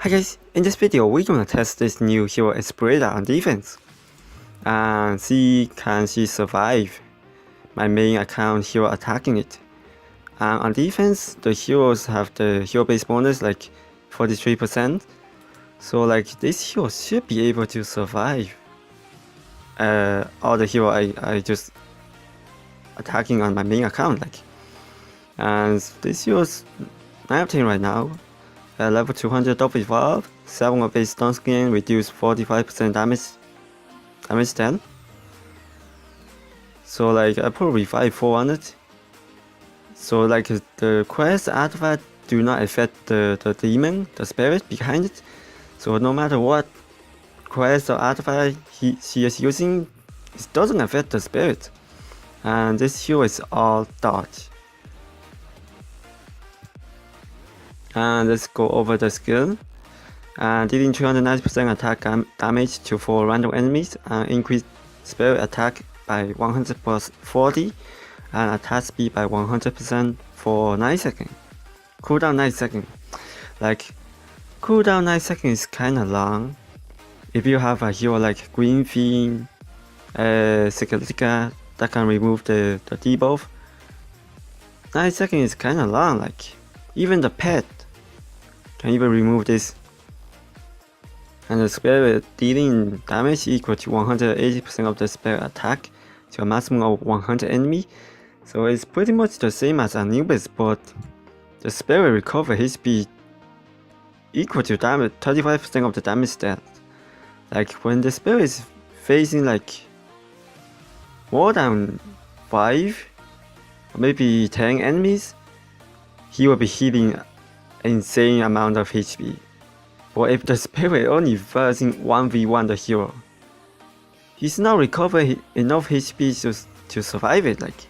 Hi guys, in this video we're gonna test this new hero ESPIRITA on defense and see can she survive my main account hero attacking it. And on defense the heroes have the hero base bonus like 43%, so like this hero should be able to survive all the hero I just attacking on my main account like. And this hero's 19 right now. Level 200 double evolve, 7 of his stun skin, reduce 45% damage then. So like I put revive 4 on it. So like the quest artifact do not affect the demon, the spirit behind it. So no matter what quest or artifact she is using, it doesn't affect the spirit. And this hero is all dodge. And let's go over the skill. Dealing 290% attack damage to 4 random enemies, increase spirit attack by 100 plus 40, and attack speed by 100% for 9 seconds. Cooldown 9 seconds. Like, cooldown 9 seconds is kinda long. If you have a hero like Green Fiend, ESPIRITA that can remove the debuff, 9 seconds is kinda long. Like, even the pet can even remove this. And the spirit dealing damage equal to 180% of the spirit attack to a maximum of 100 enemy. So it's pretty much the same as Anubis, but the spirit recover HP equal to damage 35% of the damage stat. Like when the spirit is facing like more than 5 or maybe 10 enemies, he will be healing insane amount of HP. But if the spirit only versing 1v1 the hero, he's not recovering enough HP to survive it. Like,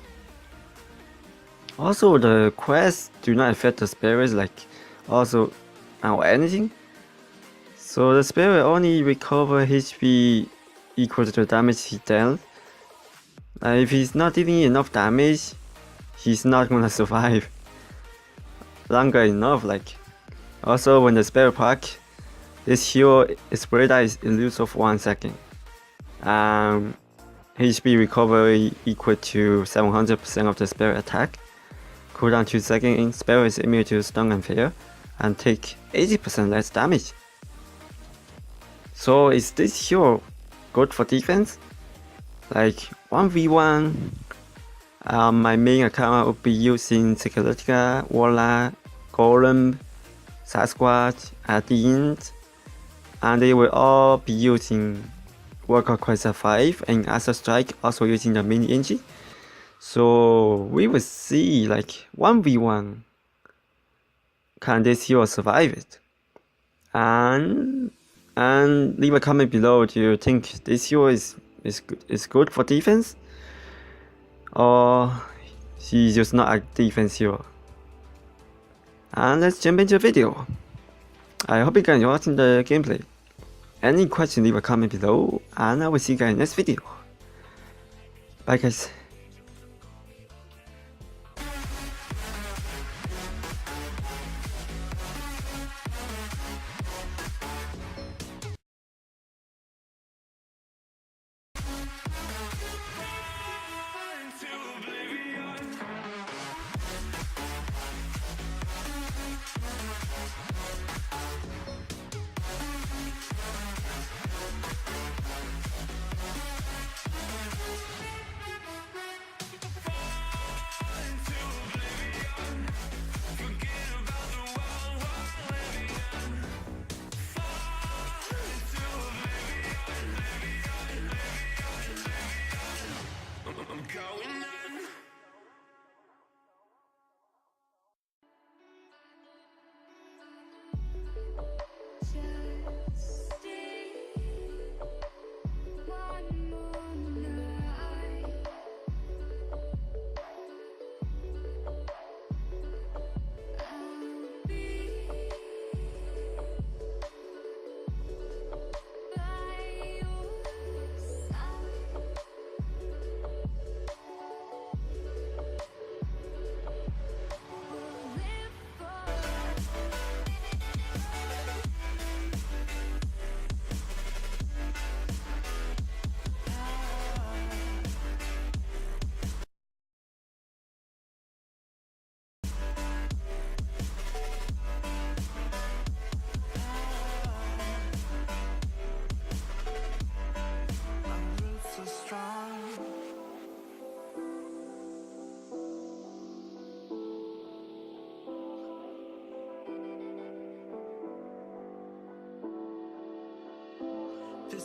also the quests do not affect the spirits like also or anything. So the spirit only recover HP equal to the damage he dealt. If he's not dealing enough damage, he's not gonna survive longer enough. Like, also when the spirit proc, this hero ESPIRITA is elusive 1 second. HP recovery equal to 700% of the spirit attack. Cooldown 2 seconds. Spirit is immune to stun and fear, and take 80% less damage. So is this hero good for defense? Like 1v1. My main account would be using ESPIRITA, Warlock, Golem, Sasquatch, Adient, and they will all be using Worker Quest 5 and Astra Strike, also using the mini engine. So we will see like 1v1 can this hero survive it, and leave a comment below. Do you think this hero is good for defense, or she's just not a defense hero? And let's jump into the video. I hope you guys are watching the gameplay. Any question, leave a comment below, and I will see you guys in the next video. Bye guys.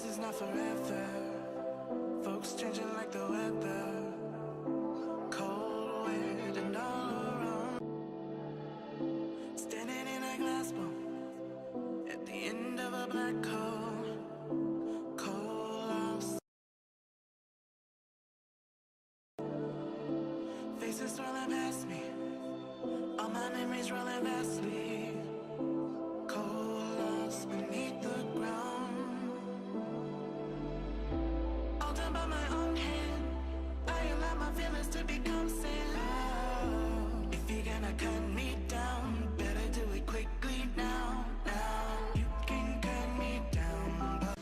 this is not forever. Folks changing like the weather. Cold, wet, and all around. Standing in a glass bowl at the end of a black hole. Cold lost. Faces swirling past me. All my memories rolling vastly. Cold lost beneath the ground. All done by my own hand. I allow my feelings to become sand. If you're gonna cut me down, better do it quickly now. Now you can cut me down, but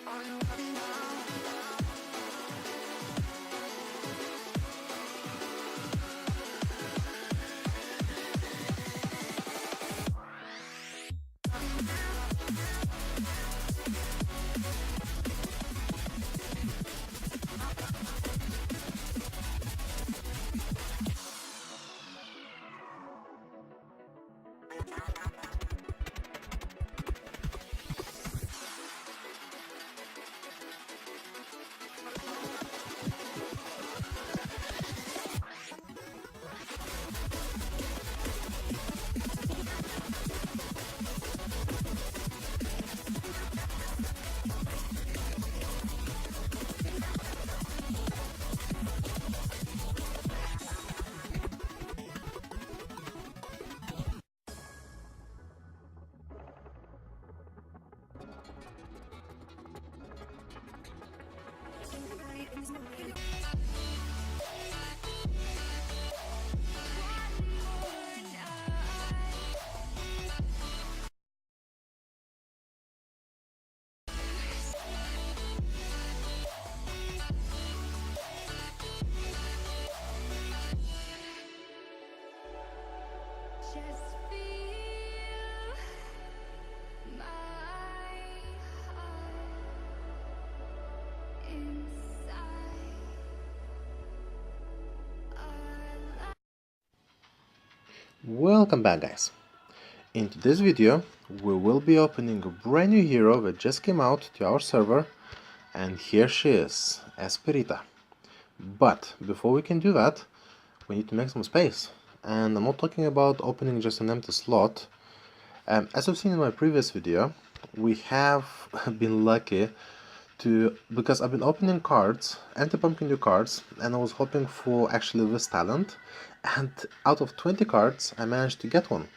are you ready now? Welcome back, guys. In today's video we will be opening a brand new hero that just came out to our server, and here she is, ESPIRITA. But before we can do that, we need to make some space. And I'm not talking about opening just an empty slot. As you've seen in my previous video, we have been lucky because I've been opening cards, anti-pumpkin duke cards, and I was hoping for actually this talent, and out of 20 cards I managed to get one.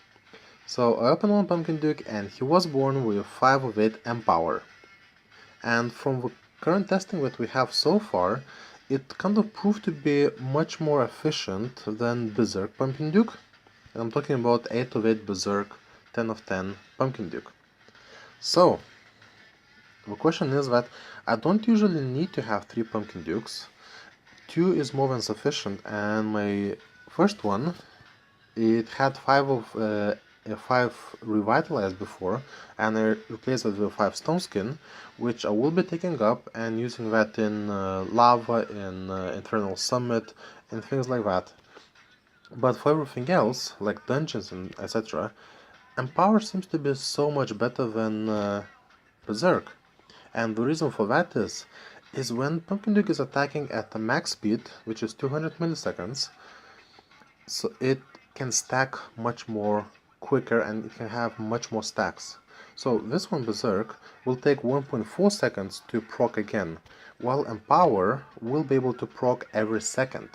So I opened one pumpkin duke and he was born with 5 of 8 empower. And from the current testing that we have so far, it kind of proved to be much more efficient than Berserk Pumpkin Duke. And I'm talking about 8 of 8 Berserk, 10 of 10 Pumpkin Duke. So, the question is that I don't usually need to have 3 Pumpkin Dukes. 2 is more than sufficient, and my first one, it had 5 revitalized before, and I replaced it with 5 stone skin, which I will be taking up and using that in lava, in Infernal Summit, and things like that. But for everything else, like dungeons and etc., Empower seems to be so much better than Berserk. And the reason for that is when Pumpkin Duke is attacking at the max speed, which is 200 milliseconds, so it can stack much more quicker and it can have much more stacks. So this one, Berserk, will take 1.4 seconds to proc again, while Empower will be able to proc every second.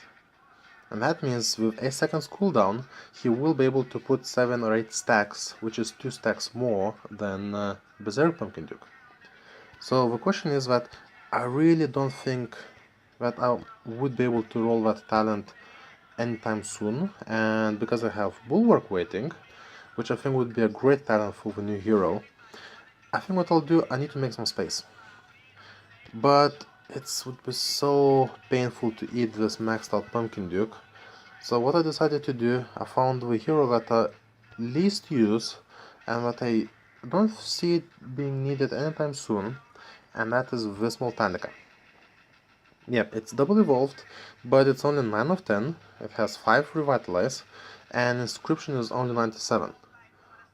And that means with 8 seconds cooldown, he will be able to put 7 or 8 stacks, which is 2 stacks more than Berserk Pumpkin Duke. So the question is that I really don't think that I would be able to roll that talent anytime soon, and because I have Bulwark waiting, which I think would be a great talent for the new hero, I think what I'll do, I need to make some space. But it would be so painful to eat this maxed out Pumpkin Duke, so what I decided to do, I found the hero that I least use and that I don't see it being needed anytime soon, and that is this Moltanica. Yep, it's double evolved, but it's only 9 of 10, it has 5 revitalize, and inscription is only 97.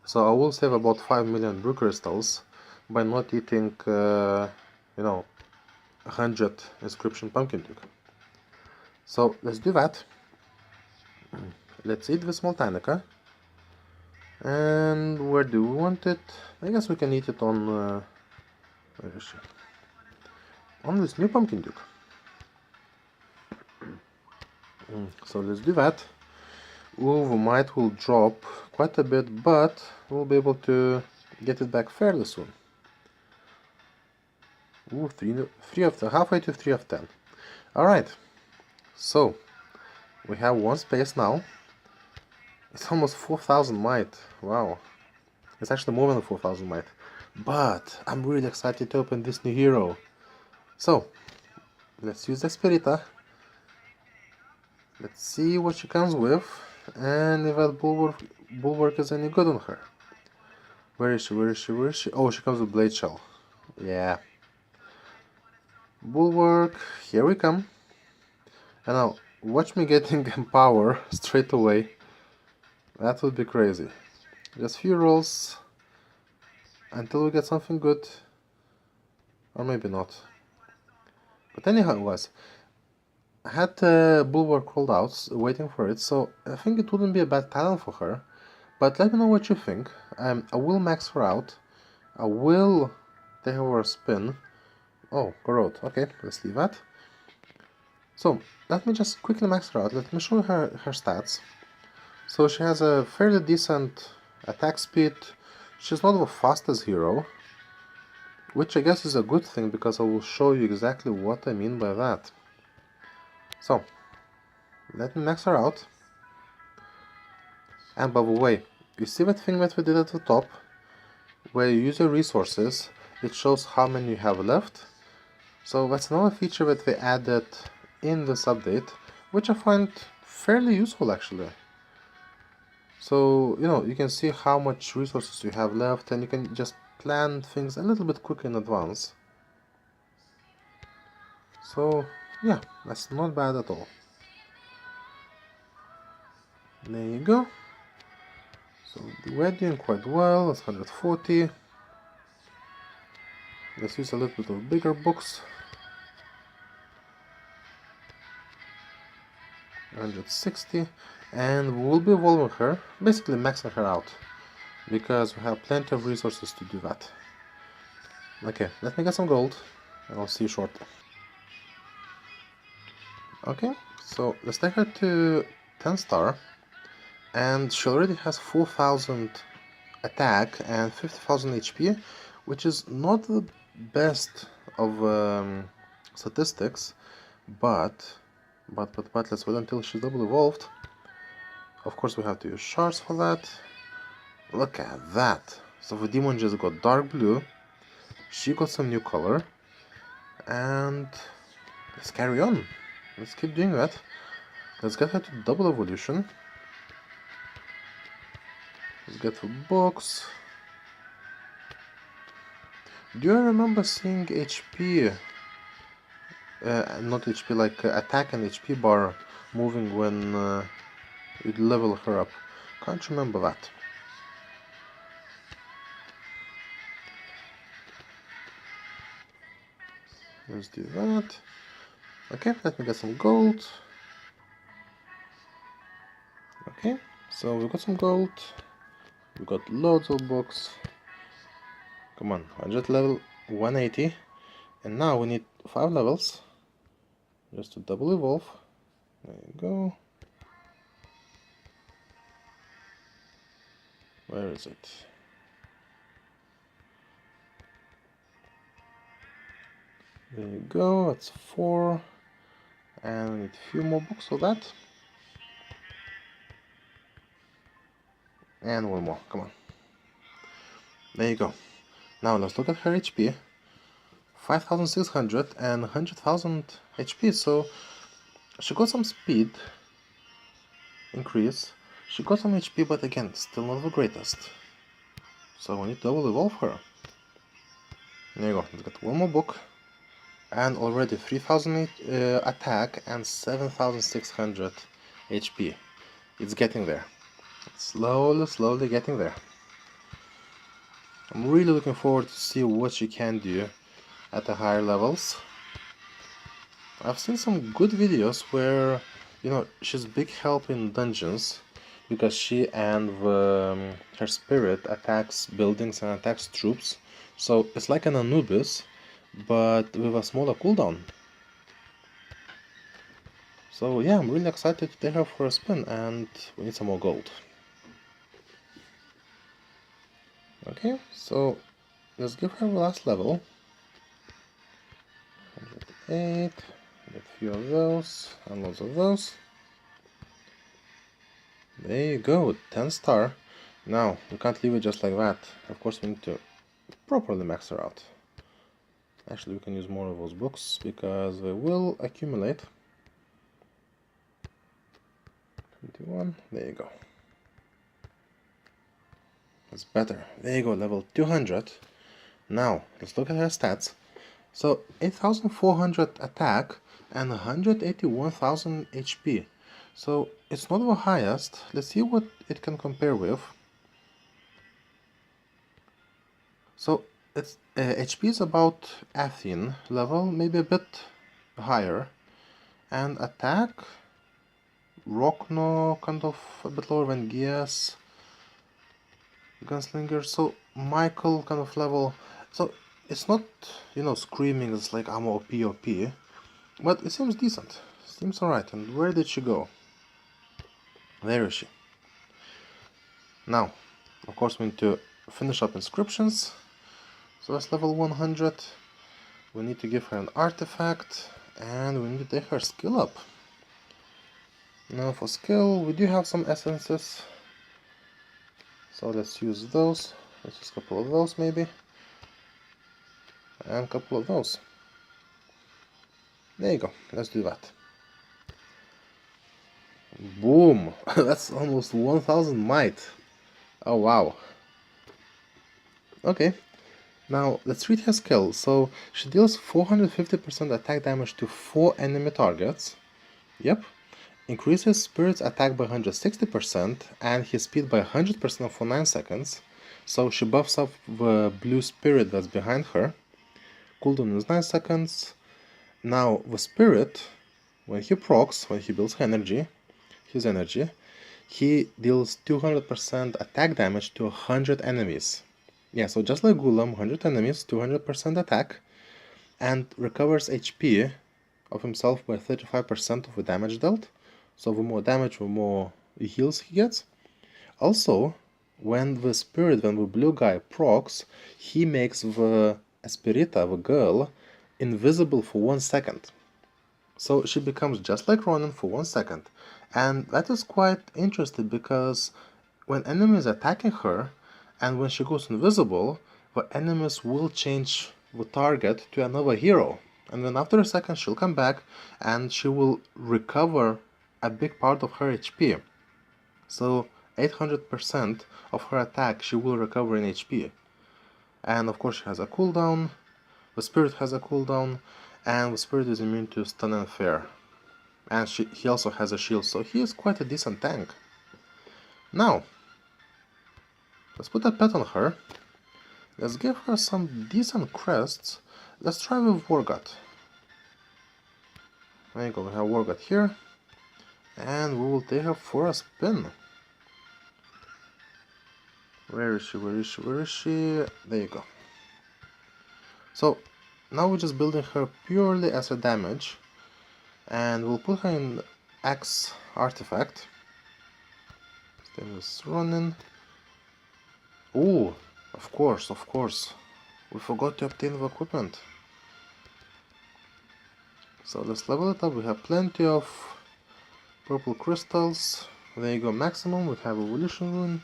So I will save about 5 million brew crystals by not eating, 100 inscription Pumpkin Duke. So let's do that. Let's eat this Moltanica. And where do we want it? I guess we can eat it on... where is she? On this new Pumpkin Duke. So let's do that. Ooh, the might will drop quite a bit, but we'll be able to get it back fairly soon. Ooh, 3 of 10, halfway to 3 of 10. Alright, so we have 1 space now. It's almost 4,000 might. Wow. It's actually more than 4,000 might. But I'm really excited to open this new hero. So, let's use ESPIRITA. Let's see what she comes with, and if that bulwark is any good on her. Where is she? Where is she? Where is she? Oh, she comes with Blade Shell. Yeah. Bulwark, here we come. And now, watch me getting Empower straight away. That would be crazy. Just few rolls until we get something good. Or maybe not. But anyhow, it was. I had Bulwark rolled out, waiting for it, so I think it wouldn't be a bad talent for her. But let me know what you think. I will max her out. I will take her a spin. Oh, Corrode. Okay, let's leave that. So, let me just quickly max her out. Let me show you her stats. So she has a fairly decent attack speed. She's not the fastest hero, which I guess is a good thing because I will show you exactly what I mean by that. So, let me max her out. And by the way, you see that thing that we did at the top, where you use your resources, it shows how many you have left. So that's another feature that they added in this update, which I find fairly useful actually. So, you can see how much resources you have left, and you can just plan things a little bit quicker in advance. So, yeah, that's not bad at all. There you go. So we're doing quite well. That's 140. Let's use a little bit of bigger books. 160, and we'll be evolving her, basically maxing her out, because we have plenty of resources to do that. Okay, let me get some gold, and I'll see you shortly. Okay, so let's take her to 10 star, and she already has 4,000 attack and 50,000 HP, which is not the best of statistics, but let's wait until she's double evolved. Of course, we have to use shards for that. Look at that. So the demon just got dark blue, she got some new color, and let's carry on. Let's keep doing that. Let's get her to double evolution. Let's get the box. Do you remember seeing HP, not HP, like attack and HP bar moving when you level her up? Can't remember that. Let's do that. Okay, let me get some gold. Okay, so we got some gold. We got loads of books. Come on, 100 level, 180. And now we need 5 levels just to double evolve. There you go. Where is it? There you go, that's 4. And we need a few more books for that. And one more, come on. There you go. Now let's look at her HP. 5,600 and 100,000 HP, so she got some speed increase. She got some HP, but again, still not the greatest. So we need to double evolve her. There you go, let's get one more book. And already 3,000 attack and 7,600 HP. It's getting there. It's slowly getting there. I'm really looking forward to see what she can do at the higher levels. I've seen some good videos where, you know, she's big help in dungeons because she and her spirit attacks buildings and attacks troops. So it's like an Anubis, but with a smaller cooldown. So yeah, I'm really excited to take her for a spin, and we need some more gold. Okay, so let's give her the last level. 108, get a few of those, and lots of those. There you go, 10 star. Now, we can't leave it just like that. Of course, we need to properly max her out. Actually, we can use more of those books, because they will accumulate. 21, there you go. That's better. There you go, level 200. Now, let's look at her stats. So, 8,400 attack and 181,000 HP. So, it's not the highest. Let's see what it can compare with. So, its HP is about Athene level, maybe a bit higher. And attack, Rokno, kind of a bit lower than Gias. Gunslinger, so Michael kind of level. So it's not, you know, screaming it's like I'm OP, but it seems decent. Seems alright. And where did she go? There is she. Now, of course, we need to finish up inscriptions. So that's level 100. We need to give her an artifact, and we need to take her skill up. Now for skill, we do have some essences. So let's use those. Let's use a couple of those maybe. And a couple of those. There you go. Let's do that. Boom! That's almost 1000 might. Oh wow. Okay. Now let's read her skill. So she deals 450% attack damage to 4 enemy targets. Yep. Increases Spirit's attack by 160% and his speed by 100% for 9 seconds. So she buffs up the blue spirit that's behind her. Cooldown is 9 seconds. Now the spirit, when he procs, when he builds energy, his energy, he deals 200% attack damage to 100 enemies. Yeah, so just like Gulam, 100 enemies, 200% attack, and recovers HP of himself by 35% of the damage dealt. So the more damage, the more heals he gets. Also, when the blue guy procs, he makes the ESPIRITA, the girl, invisible for 1 second. So she becomes just like Ronin for 1 second. And that is quite interesting because when enemies are attacking her, and when she goes invisible, the enemies will change the target to another hero. And then after a second she'll come back and she will recover a big part of her HP. So 800% of her attack she will recover in HP. And of course she has a cooldown, the spirit has a cooldown, and the spirit is immune to stun and fear. And he also has a shield, so he is quite a decent tank. Now, let's put a pet on her. Let's give her some decent crests. Let's try with Wargut. There you go, we have Wargut here. And we will take her for a spin. Where is she? Where is she? Where is she? There you go. So, now we're just building her purely as a damage. And we'll put her in Axe artifact. Stainless Ronin. Ooh, of course. We forgot to obtain the equipment. So let's level it up. We have plenty of purple crystals. There you go, maximum. We have evolution rune.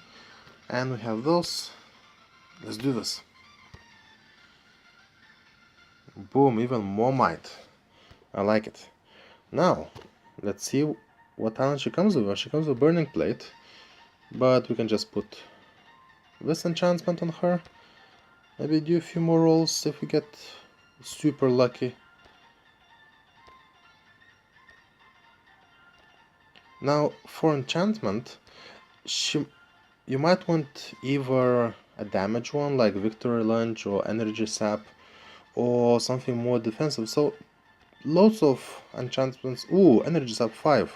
And we have those. Let's do this. Boom, even more might. I like it. Now, let's see what talent she comes with. She comes with Burning Plate. But we can just put this enchantment on her. Maybe do a few more rolls if we get super lucky. Now, for enchantment, you might want either a damage one like Victory Lunge or Energy Sap, or something more defensive. So, loads of enchantments. Ooh, Energy Sap 5.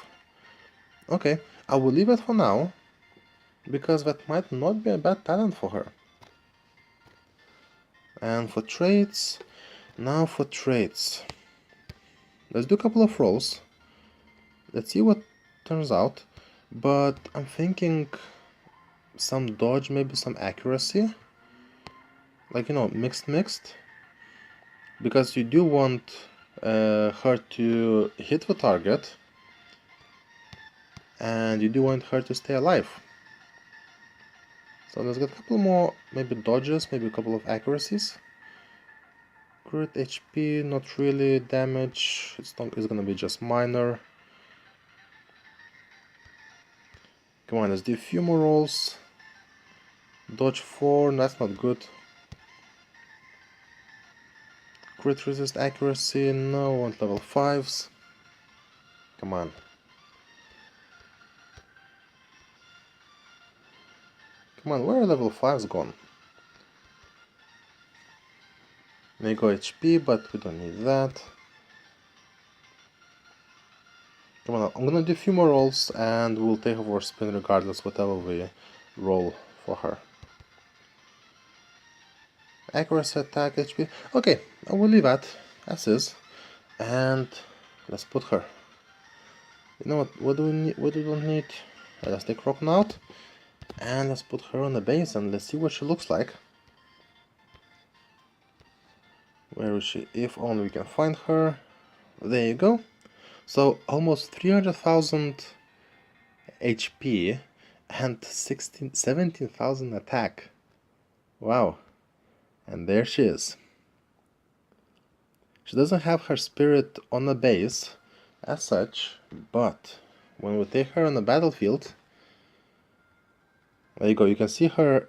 Okay, I will leave it for now, because that might not be a bad talent for her. And for traits, now for traits. Let's do a couple of rolls. Let's see what turns out. But I'm thinking some dodge, maybe some accuracy. Like, you know, mixed. Because you do want her to hit the target. And you do want her to stay alive. So let's get a couple more, maybe dodges, maybe a couple of accuracies. Crit HP, not really. Damage, it's gonna be just minor. Come on, let's do a few more rolls. Dodge 4, that's not good. Crit resist accuracy, no, I want level 5s. Come on. Come on, where are level 5s gone? They go HP, but we don't need that. Come on, I'm gonna do a few more rolls and we'll take over spin regardless, whatever we roll for her. Accuracy, attack, HP. Okay, I will leave that as is. And let's put her. You know what do we need? What do we don't need? Let's take Rock out. And let's put her on the base and let's see what she looks like. Where is she? If only we can find her. There you go. So almost 300,000 HP and 17,000 attack. Wow. And there she is. She doesn't have her spirit on the base as such, but when we take her on the battlefield, there you go, you can see her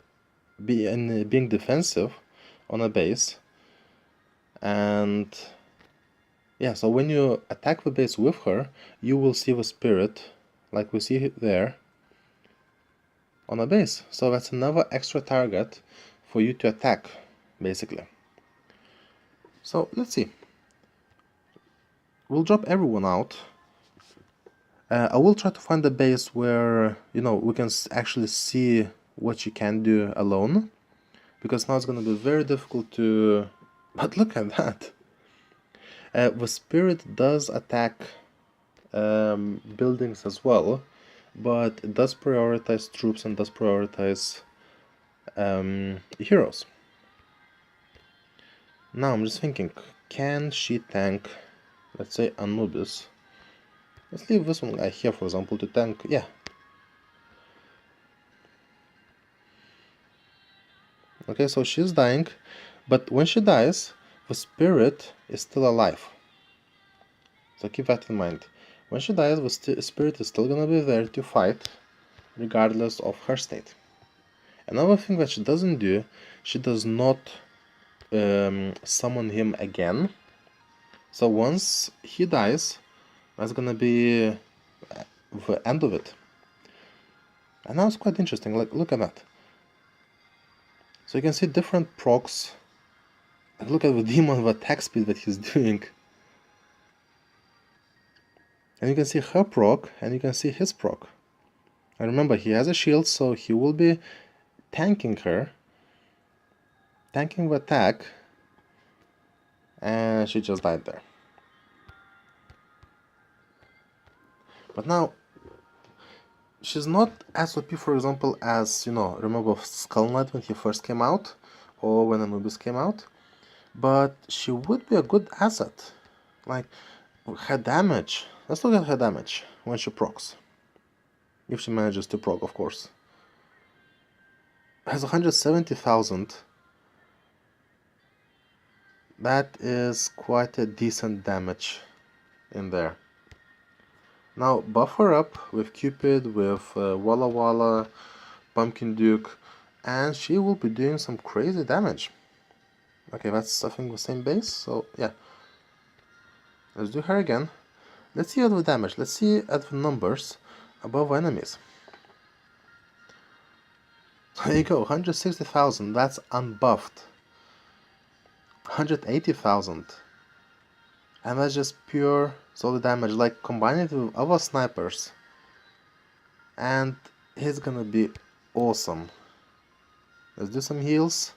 being defensive on a base. And yeah, so when you attack the base with her, you will see the spirit, like we see there, on a base. So that's another extra target for you to attack, basically. So let's see. We'll drop everyone out. I will try to find a base where, you know, we can actually see what you can do alone, because now it's going to be very difficult to... But look at that! The spirit does attack buildings as well, but it does prioritize troops and does prioritize heroes. Now I'm just thinking, can she tank, let's say, Anubis? Let's leave this one guy here, for example, to tank, yeah. Okay, so she's dying, but when she dies, the spirit is still alive. So keep that in mind. When she dies, the spirit is still gonna be there to fight, regardless of her state. Another thing that she doesn't do, she does not summon him again. So once he dies, that's gonna be the end of it. And now it's quite interesting, like, look at that. So you can see different procs. And look at the demon, the attack speed that he's doing. And you can see her proc, and you can see his proc. And remember, he has a shield, so he will be tanking her. Tanking the attack. And she just died there. But now, she's not as OP, for example, as, you know, remember Skull Knight when he first came out, or when Anubis came out, but she would be a good asset. Like, her damage, let's look at her damage when she procs. If she manages to proc, of course. Has 170,000. That is quite a decent damage in there. Now buff her up with Cupid, with Walla Walla, Pumpkin Duke, and she will be doing some crazy damage. Okay, that's I think the same base, so yeah. Let's do her again. Let's see at the damage, let's see at the numbers above enemies. There you go, 160,000, that's unbuffed. 180,000. And that's just pure solid damage, like combine it with other snipers. And it's gonna be awesome. Let's do some heals.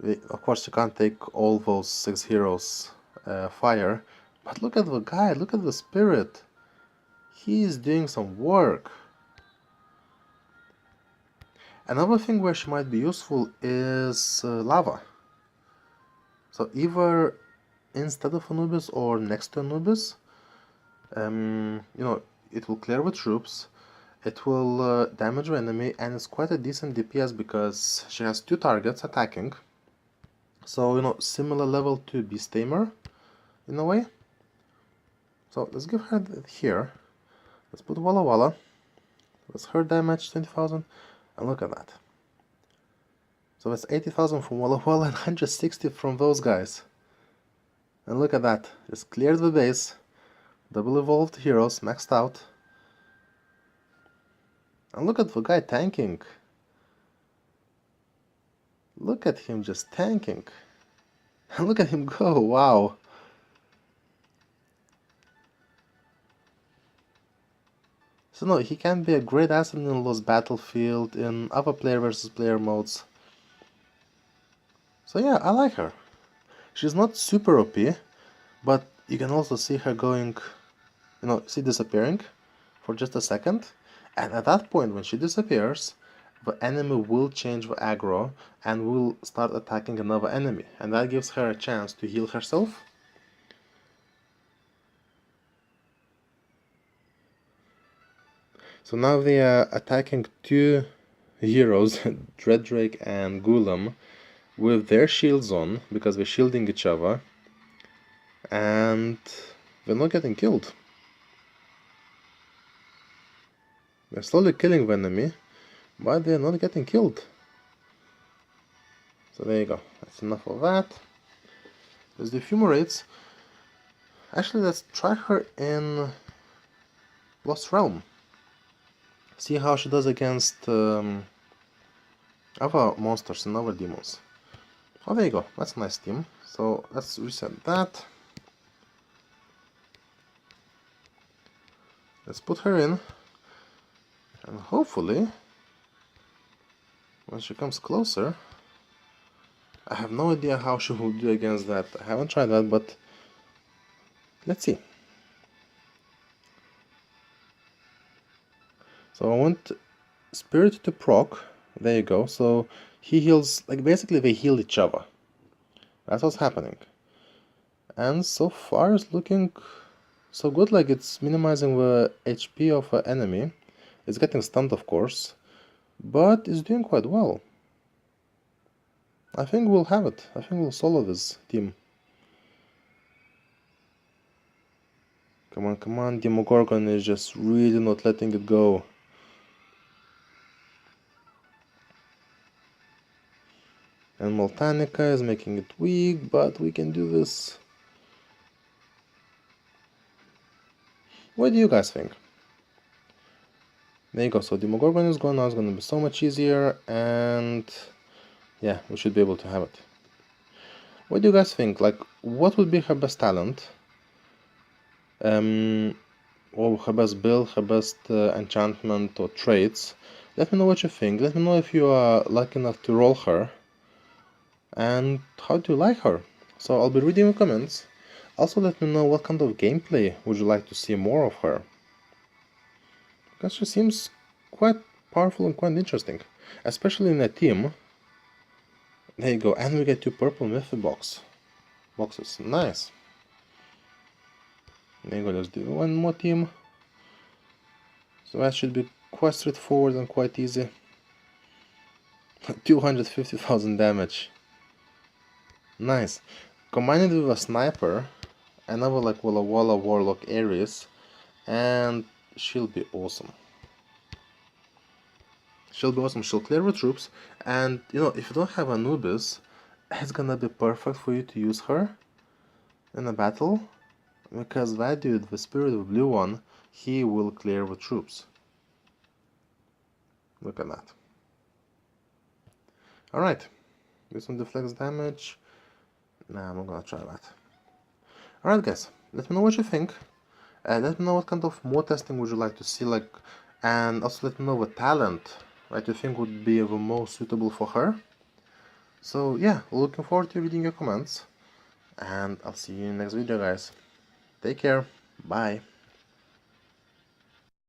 Of course you can't take all those 6 heroes fire. But look at the guy, look at the spirit. He is doing some work. Another thing where she might be useful is lava. So either instead of Anubis or next to Anubis, you know, it will clear the troops, it will damage the enemy, and it's quite a decent DPS because she has 2 targets attacking. So, you know, similar level to Beast Tamer in a way. So let's give her here. Let's put Walla Walla. That's her damage, 20,000, and look at that. So that's 80,000 from Walla Walla and 160 from those guys. And look at that, just cleared the base, double evolved heroes, maxed out. And look at the guy tanking. Look at him just tanking. And look at him go, wow. So no, he can be a great asset in Lost Battlefield, in other player versus player modes. So yeah, I like her. She's not super OP, but you can also see her going, you know, see disappearing for just a second. And at that point, when she disappears, the enemy will change the aggro and will start attacking another enemy. And that gives her a chance to heal herself. So now they are attacking 2 heroes, Dreaddrake and Golem, with their shields on, because they're shielding each other, and they're not getting killed. They're slowly killing the enemy, but they're not getting killed. So there you go, that's enough of that. Let's do a few more raids. Actually, let's try her in Lost Realm. See how she does against other monsters and other demons. Oh, there you go, that's a nice team. So let's reset that. Let's put her in, and hopefully when she comes closer, I have no idea how she will do against that. I haven't tried that, but let's see. So I want Spirit to proc. There you go. So he heals, like basically they heal each other. That's what's happening. And so far it's looking so good, like it's minimizing the HP of an enemy. It's getting stunned, of course, but it's doing quite well. I think we'll have it. I think we'll solo this team. Come on, come on. Demogorgon is just really not letting it go. And Moltanica is making it weak, but we can do this. What do you guys think? There you go. So Demogorgon is gone now. It's going to be so much easier, and yeah, we should be able to have it. What do you guys think? Like, what would be her best talent? Or her best build, her best enchantment or traits? Let me know what you think. Let me know if you are lucky enough to roll her, and how do you like her? So I'll be reading your comments. Also let me know what kind of gameplay would you like to see more of her, because she seems quite powerful and quite interesting, especially in a team. There you go, and we get 2 purple mythic boxes. Nice. There you go, let's do one more team. So that should be quite straightforward and quite easy. 250,000 damage. Nice. Combine it with a sniper, another like Walla Walla Warlock Ares, and she'll be awesome. She'll be awesome. She'll clear the troops, and you know, if you don't have Anubis, it's gonna be perfect for you to use her in a battle, because that dude, the Spirit of Blue one, he will clear the troops. Look at that. Alright, do some deflects damage. Nah, I'm not gonna try that. Alright guys, let me know what you think. Let me know what kind of more testing would you like to see, like, and also let me know what talent that you think would be the most suitable for her. So yeah, looking forward to reading your comments, and I'll see you in the next video guys. Take care, bye.